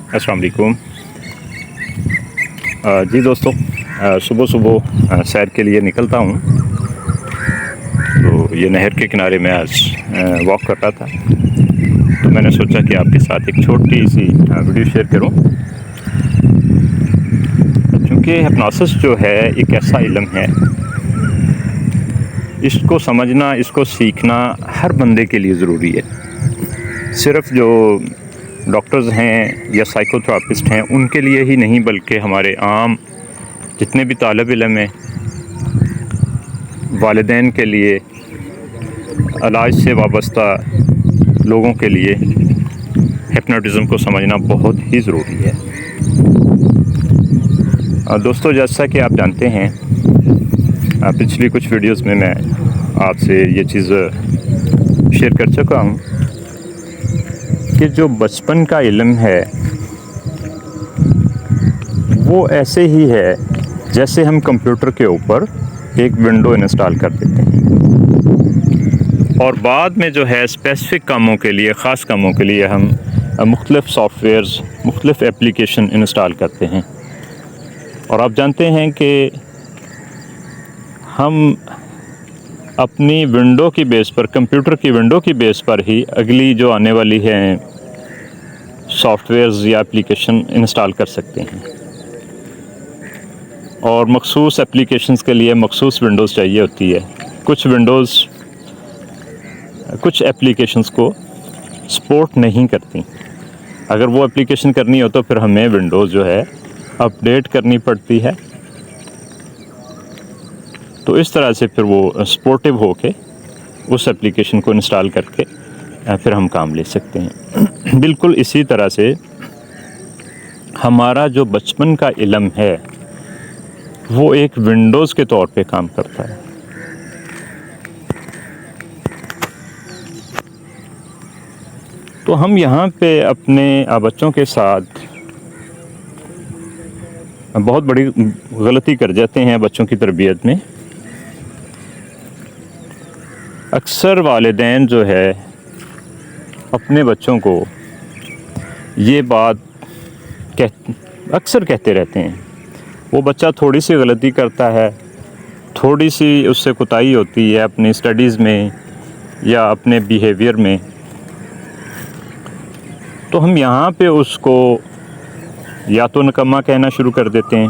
अस्सलाम वालेकुम। जी दोस्तों, सुबह सुबह सैर के लिए निकलता हूँ। तो ये नहर के किनारे मैं आज वॉक कर रहा था, तो मैंने सोचा कि आपके साथ एक छोटी सी वीडियो शेयर करूँ। क्योंकि हिप्नोसिस जो है एक ऐसा इल्म है, इसको समझना, इसको सीखना हर बंदे के लिए ज़रूरी है। सिर्फ़ जो डॉक्टर्स हैं या साइकोथेरापिस्ट हैं उनके लिए ही नहीं, बल्कि हमारे आम जितने भी तालिब इल्म हैं, वालिदैन के लिए, इलाज से वाबस्ता लोगों के लिए हिप्नोटिज़म को समझना बहुत ही ज़रूरी है। दोस्तों, जैसा कि आप जानते हैं, पिछली कुछ वीडियोस में मैं आपसे ये चीज़ शेयर कर चुका हूँ कि जो बचपन का इल्म है वो ऐसे ही है जैसे हम कंप्यूटर के ऊपर एक विंडो इंस्टॉल कर देते हैं और बाद में जो है स्पेसिफ़िक कामों के लिए, ख़ास कामों के लिए हम मुख्तलिफ़ सॉफ्टवेयर्स, मुख्तलिफ़ एप्लीकेशन इंस्टॉल करते हैं। और आप जानते हैं कि हम अपनी विंडो की बेस पर, कंप्यूटर की विंडो की बेस पर ही अगली जो आने वाली है सॉफ्टवेयर्स या एप्लीकेशन इंस्टॉल कर सकते हैं। और मखसूस एप्लीकेशंस के लिए मखसूस विंडोज़ चाहिए होती है। कुछ एप्लीकेशंस को सपोर्ट नहीं करती। अगर वो एप्लीकेशन करनी हो तो फिर हमें विंडोज़ जो है अपडेट करनी पड़ती है। तो इस तरह से फिर वो सपोर्टिव होके उस एप्लीकेशन को इंस्टॉल करके फिर हम काम ले सकते हैं। बिल्कुल इसी तरह से हमारा जो बचपन का इल्म है वो एक विंडोज़ के तौर पे काम करता है। तो हम यहाँ पे अपने बच्चों के साथ बहुत बड़ी गलती कर जाते हैं बच्चों की तरबियत में। अक्सर वालिदैन जो है अपने बच्चों को ये बात अक्सर कहते रहते हैं। वो बच्चा थोड़ी सी गलती करता है, थोड़ी सी उससे कोताही होती है अपनी स्टडीज़ में या अपने बिहेवियर में, तो हम यहाँ पे उसको या तो निकम्मा कहना शुरू कर देते हैं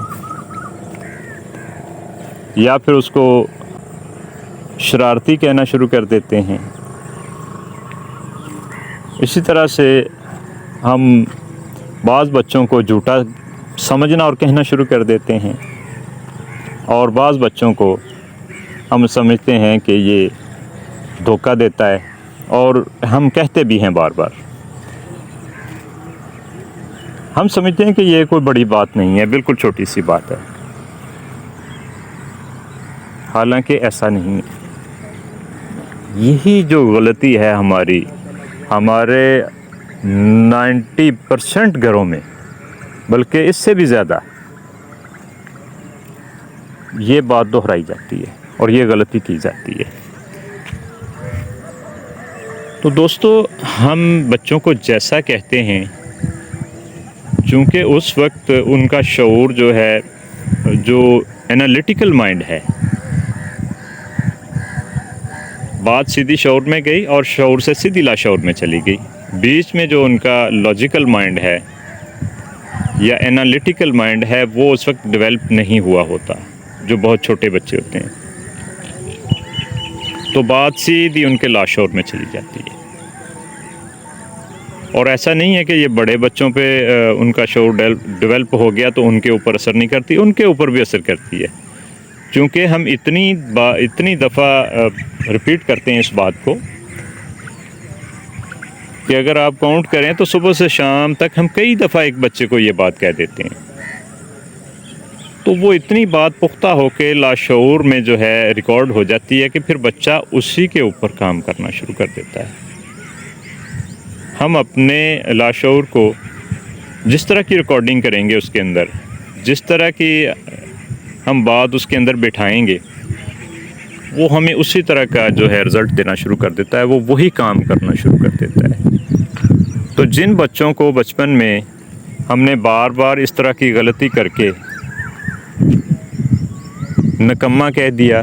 या फिर उसको शरारती कहना शुरू कर देते हैं। इसी तरह से हम बाज़ बच्चों को झूठा समझना और कहना शुरू कर देते हैं और बाज़ बच्चों को हम समझते हैं कि ये धोखा देता है और हम कहते भी हैं बार बार। हम समझते हैं कि ये कोई बड़ी बात नहीं है, बिल्कुल छोटी सी बात है, हालांकि ऐसा नहीं है। यही जो गलती है हमारे 90% घरों में, बल्कि इससे भी ज़्यादा, ये बात दोहराई जाती है और ये गलती की जाती है। तो दोस्तों, हम बच्चों को जैसा कहते हैं, चूँकि उस वक्त उनका शऊर जो है, जो एनालिटिकल माइंड है, बात सीधी शऊर में गई और शऊर से सीधी लाशऊर में चली गई। बीच में जो उनका लॉजिकल माइंड है या एनालिटिकल माइंड है वो उस वक्त डेवलप नहीं हुआ होता, जो बहुत छोटे बच्चे होते हैं। तो बात सीधी उनके लाशऊर में चली जाती है। और ऐसा नहीं है कि ये बड़े बच्चों पे उनका शऊर डेवलप हो गया तो उनके ऊपर असर नहीं करती, उनके ऊपर भी असर करती है। क्योंकि हम इतनी दफ़ा रिपीट करते हैं इस बात को कि अगर आप काउंट करें तो सुबह से शाम तक हम कई दफ़ा एक बच्चे को ये बात कह देते हैं। तो वो इतनी बात पुख्ता होकर लाशऊर में जो है रिकॉर्ड हो जाती है कि फिर बच्चा उसी के ऊपर काम करना शुरू कर देता है। हम अपने लाशऊर को जिस तरह की रिकॉर्डिंग करेंगे, उसके अंदर जिस तरह की हम बात उसके अंदर बिठाएंगे, वो हमें उसी तरह का जो है रिज़ल्ट देना शुरू कर देता है, वो वही काम करना शुरू कर देता है। तो जिन बच्चों को बचपन में ہم نے بار بار اس طرح کی غلطی کر کے نکمہ کہہ دیا،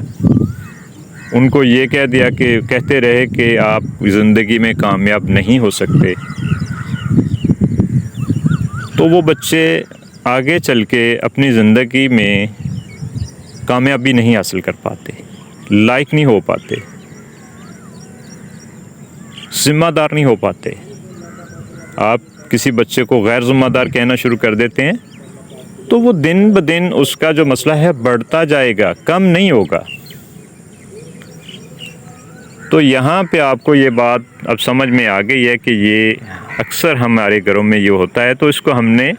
ان کو یہ کہہ دیا کہ کہتے رہے کہ آپ زندگی میں کامیاب نہیں ہو سکتے، تو وہ بچے آگے چل کے اپنی زندگی میں کامیابی نہیں حاصل کر پاتے، لائق نہیں ہو پاتے، ذمہ دار نہیں ہو پاتے۔ آپ کسی بچے کو غیر ذمہ دار کہنا شروع کر دیتے ہیں تو وہ دن بدن اس کا جو مسئلہ ہے بڑھتا جائے گا، کم نہیں ہوگا۔ تو یہاں پہ آپ کو یہ بات اب سمجھ میں آ گئی ہے کہ یہ اکثر ہمارے گھروں میں یہ ہوتا ہے، تو اس کو ہم نے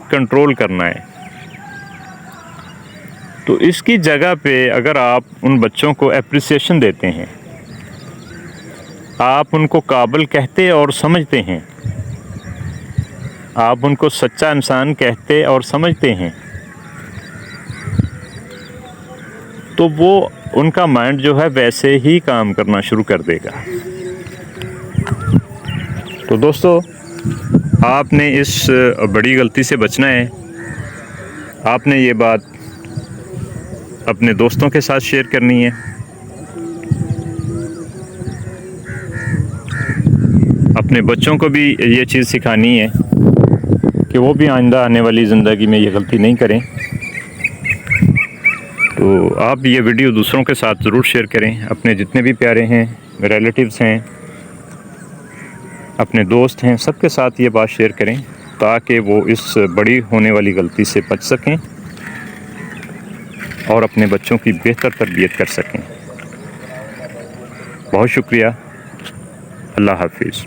کنٹرول کرنا ہے۔ تو اس کی جگہ پہ اگر آپ ان بچوں کو اپریسیشن دیتے ہیں، آپ ان کو قابل کہتے اور سمجھتے ہیں، آپ ان کو سچا انسان کہتے اور سمجھتے ہیں، تو وہ ان کا مائنڈ جو ہے ویسے ہی کام کرنا شروع کر دے گا۔ تو دوستو، آپ نے اس بڑی غلطی سے بچنا ہے۔ آپ نے یہ بات اپنے دوستوں کے ساتھ شیئر کرنی ہے، اپنے بچوں کو بھی یہ چیز سکھانی ہے کہ وہ بھی آئندہ آنے والی زندگی میں یہ غلطی نہیں کریں۔ تو آپ یہ ویڈیو دوسروں کے ساتھ ضرور شیئر کریں، اپنے جتنے بھی پیارے ہیں، ریلیٹیوز ہیں، اپنے دوست ہیں، سب کے ساتھ یہ بات شیئر کریں تاکہ وہ اس بڑی ہونے والی غلطی سے بچ سکیں اور اپنے بچوں کی بہتر تربیت کر سکیں۔ بہت شکریہ، اللہ حافظ۔